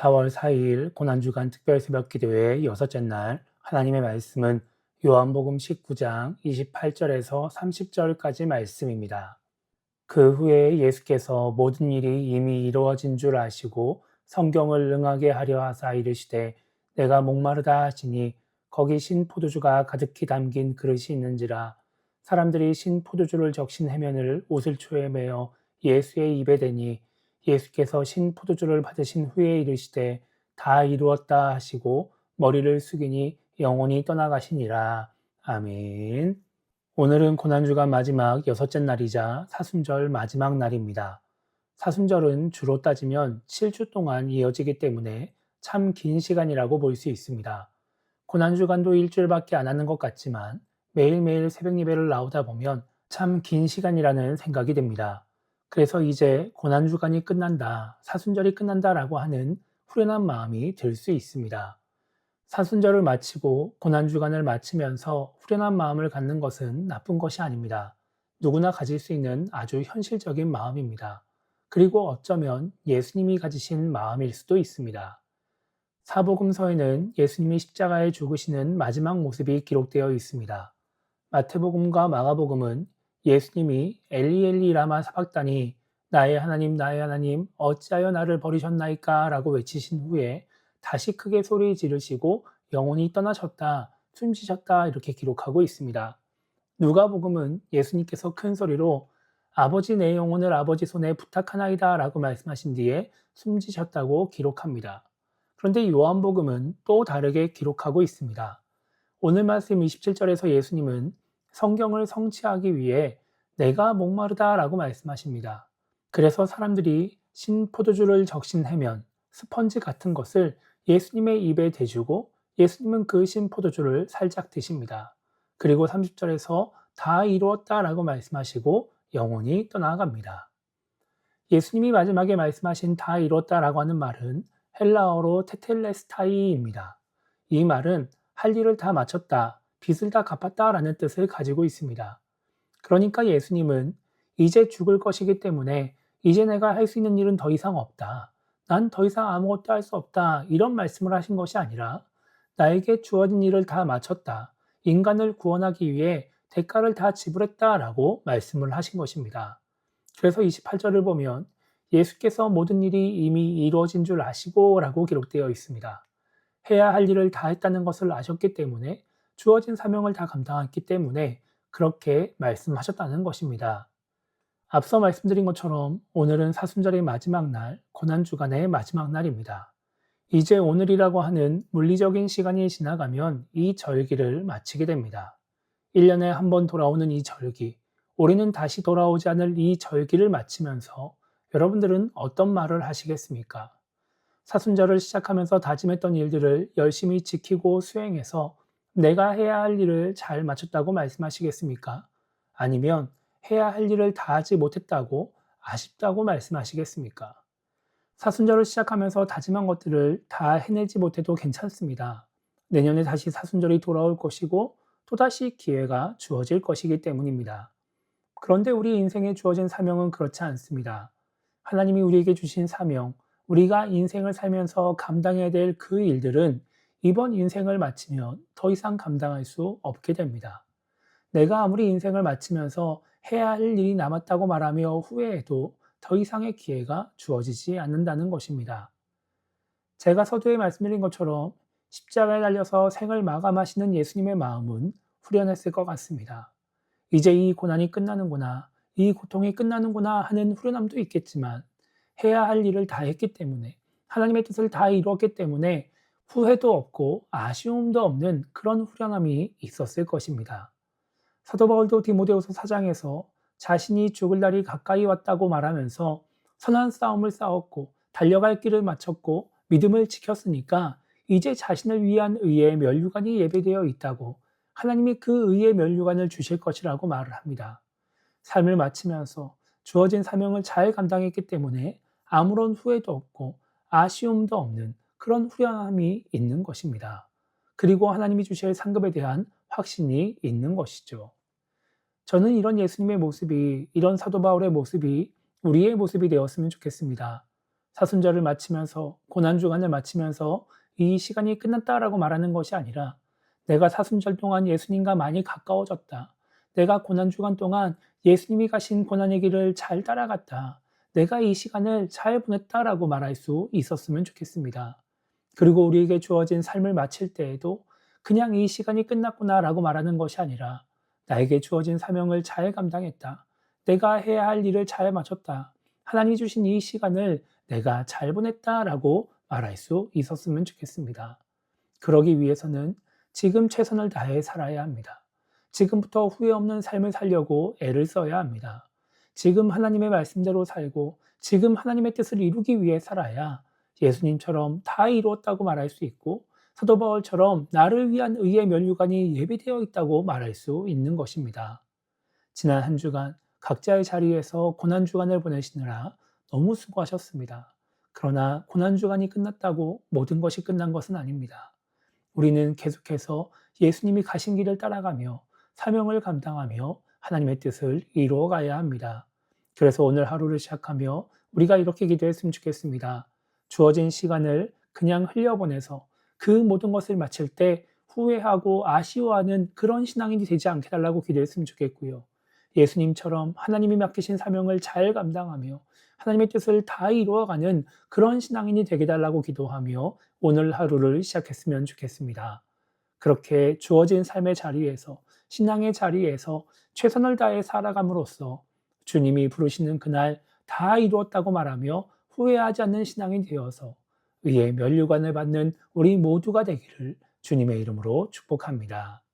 4월 4일 고난주간 특별새벽기도회 여섯째 날 하나님의 말씀은 요한복음 19장 28절에서 30절까지 말씀입니다. 그 후에 예수께서 모든 일이 이미 이루어진 줄 아시고 성경을 응하게 하려 하사 이르시되 내가 목마르다 하시니 거기 신 포도주가 가득히 담긴 그릇이 있는지라. 사람들이 신 포도주를 적신 해면을 옷을초에 매어 예수의 입에 대니 예수께서 신 포도주를 받으신 후에 이르시되 다 이루었다 하시고 머리를 숙이니 영혼이 떠나가시니라. 아멘. 오늘은 고난주간 마지막 여섯째 날이자 사순절 마지막 날입니다. 사순절은 주로 따지면 7주 동안 이어지기 때문에 참 긴 시간이라고 볼 수 있습니다. 고난주간도 일주일밖에 안 하는 것 같지만 매일매일 새벽 예배를 나오다 보면 참 긴 시간이라는 생각이 듭니다. 그래서 이제 고난주간이 끝난다, 사순절이 끝난다라고 하는 후련한 마음이 들 수 있습니다. 사순절을 마치고 고난주간을 마치면서 후련한 마음을 갖는 것은 나쁜 것이 아닙니다. 누구나 가질 수 있는 아주 현실적인 마음입니다. 그리고 어쩌면 예수님이 가지신 마음일 수도 있습니다. 사복음서에는 예수님이 십자가에 죽으시는 마지막 모습이 기록되어 있습니다. 마태복음과 마가복음은 예수님이 엘리 엘리 라마 사박다니 나의 하나님 어찌하여 나를 버리셨나이까 라고 외치신 후에 다시 크게 소리 지르시고 영혼이 떠나셨다, 숨지셨다 이렇게 기록하고 있습니다. 누가복음은 예수님께서 큰 소리로 아버지 내 영혼을 아버지 손에 부탁하나이다 라고 말씀하신 뒤에 숨지셨다고 기록합니다. 그런데 요한복음은 또 다르게 기록하고 있습니다. 오늘 말씀 27절에서 예수님은 성경을 성취하기 위해 내가 목마르다 라고 말씀하십니다. 그래서 사람들이 신 포도주를 적신 해면, 스펀지 같은 것을 예수님의 입에 대주고 예수님은 그 신 포도주를 살짝 드십니다. 그리고 30절에서 다 이루었다 라고 말씀하시고 영혼이 떠나갑니다. 예수님이 마지막에 말씀하신 다 이루었다 라고 하는 말은 헬라어로 테텔레스타이입니다. 이 말은 할 일을 다 마쳤다, 빚을 다 갚았다 라는 뜻을 가지고 있습니다. 그러니까 예수님은 이제 죽을 것이기 때문에 이제 내가 할 수 있는 일은 더 이상 없다. 난 더 이상 아무것도 할 수 없다. 이런 말씀을 하신 것이 아니라 나에게 주어진 일을 다 마쳤다. 인간을 구원하기 위해 대가를 다 지불했다 라고 말씀을 하신 것입니다. 그래서 28절을 보면 예수께서 모든 일이 이미 이루어진 줄 아시고 라고 기록되어 있습니다. 해야 할 일을 다 했다는 것을 아셨기 때문에 주어진 사명을 다 감당했기 때문에 그렇게 말씀하셨다는 것입니다. 앞서 말씀드린 것처럼 오늘은 사순절의 마지막 날, 고난주간의 마지막 날입니다. 이제 오늘이라고 하는 물리적인 시간이 지나가면 이 절기를 마치게 됩니다. 1년에 한 번 돌아오는 이 절기, 올해는 다시 돌아오지 않을 이 절기를 마치면서 여러분들은 어떤 말을 하시겠습니까? 사순절을 시작하면서 다짐했던 일들을 열심히 지키고 수행해서 내가 해야 할 일을 잘 마쳤다고 말씀하시겠습니까? 아니면 해야 할 일을 다 하지 못했다고 아쉽다고 말씀하시겠습니까? 사순절을 시작하면서 다짐한 것들을 다 해내지 못해도 괜찮습니다. 내년에 다시 사순절이 돌아올 것이고 또다시 기회가 주어질 것이기 때문입니다. 그런데 우리 인생에 주어진 사명은 그렇지 않습니다. 하나님이 우리에게 주신 사명, 우리가 인생을 살면서 감당해야 될 그 일들은 이번 인생을 마치면 더 이상 감당할 수 없게 됩니다. 내가 아무리 인생을 마치면서 해야 할 일이 남았다고 말하며 후회해도 더 이상의 기회가 주어지지 않는다는 것입니다. 제가 서두에 말씀드린 것처럼 십자가에 달려서 생을 마감하시는 예수님의 마음은 후련했을 것 같습니다. 이제 이 고난이 끝나는구나, 이 고통이 끝나는구나 하는 후련함도 있겠지만 해야 할 일을 다 했기 때문에 하나님의 뜻을 다 이루었기 때문에 후회도 없고 아쉬움도 없는 그런 후련함이 있었을 것입니다. 사도 바울도 디모데후서 4장에서 자신이 죽을 날이 가까이 왔다고 말하면서 선한 싸움을 싸웠고 달려갈 길을 마쳤고 믿음을 지켰으니까 이제 자신을 위한 의의 면류관이 예배되어 있다고 하나님이 그 의의 면류관을 주실 것이라고 말을 합니다. 삶을 마치면서 주어진 사명을 잘 감당했기 때문에 아무런 후회도 없고 아쉬움도 없는 그런 후련함이 있는 것입니다. 그리고 하나님이 주실 상급에 대한 확신이 있는 것이죠. 저는 이런 예수님의 모습이, 이런 사도 바울의 모습이 우리의 모습이 되었으면 좋겠습니다. 사순절을 마치면서 고난주간을 마치면서 이 시간이 끝났다라고 말하는 것이 아니라 내가 사순절 동안 예수님과 많이 가까워졌다. 내가 고난주간 동안 예수님이 가신 고난의 길을 잘 따라갔다. 내가 이 시간을 잘 보냈다라고 말할 수 있었으면 좋겠습니다. 그리고 우리에게 주어진 삶을 마칠 때에도 그냥 이 시간이 끝났구나라고 말하는 것이 아니라 나에게 주어진 사명을 잘 감당했다. 내가 해야 할 일을 잘 마쳤다. 하나님이 주신 이 시간을 내가 잘 보냈다라고 말할 수 있었으면 좋겠습니다. 그러기 위해서는 지금 최선을 다해 살아야 합니다. 지금부터 후회 없는 삶을 살려고 애를 써야 합니다. 지금 하나님의 말씀대로 살고 지금 하나님의 뜻을 이루기 위해 살아야 예수님처럼 다 이루었다고 말할 수 있고 사도 바울처럼 나를 위한 의의 면류관이 예비되어 있다고 말할 수 있는 것입니다. 지난 한 주간 각자의 자리에서 고난주간을 보내시느라 너무 수고하셨습니다. 그러나 고난주간이 끝났다고 모든 것이 끝난 것은 아닙니다. 우리는 계속해서 예수님이 가신 길을 따라가며 사명을 감당하며 하나님의 뜻을 이루어 가야 합니다. 그래서 오늘 하루를 시작하며 우리가 이렇게 기도했으면 좋겠습니다. 주어진 시간을 그냥 흘려보내서 그 모든 것을 마칠 때 후회하고 아쉬워하는 그런 신앙인이 되지 않게 달라고 기도했으면 좋겠고요. 예수님처럼 하나님이 맡기신 사명을 잘 감당하며 하나님의 뜻을 다 이루어가는 그런 신앙인이 되게 달라고 기도하며 오늘 하루를 시작했으면 좋겠습니다. 그렇게 주어진 삶의 자리에서 신앙의 자리에서 최선을 다해 살아감으로써 주님이 부르시는 그날 다 이루었다고 말하며 후회하지 않는 신앙이 되어서 의의 면류관을 받는 우리 모두가 되기를 주님의 이름으로 축복합니다.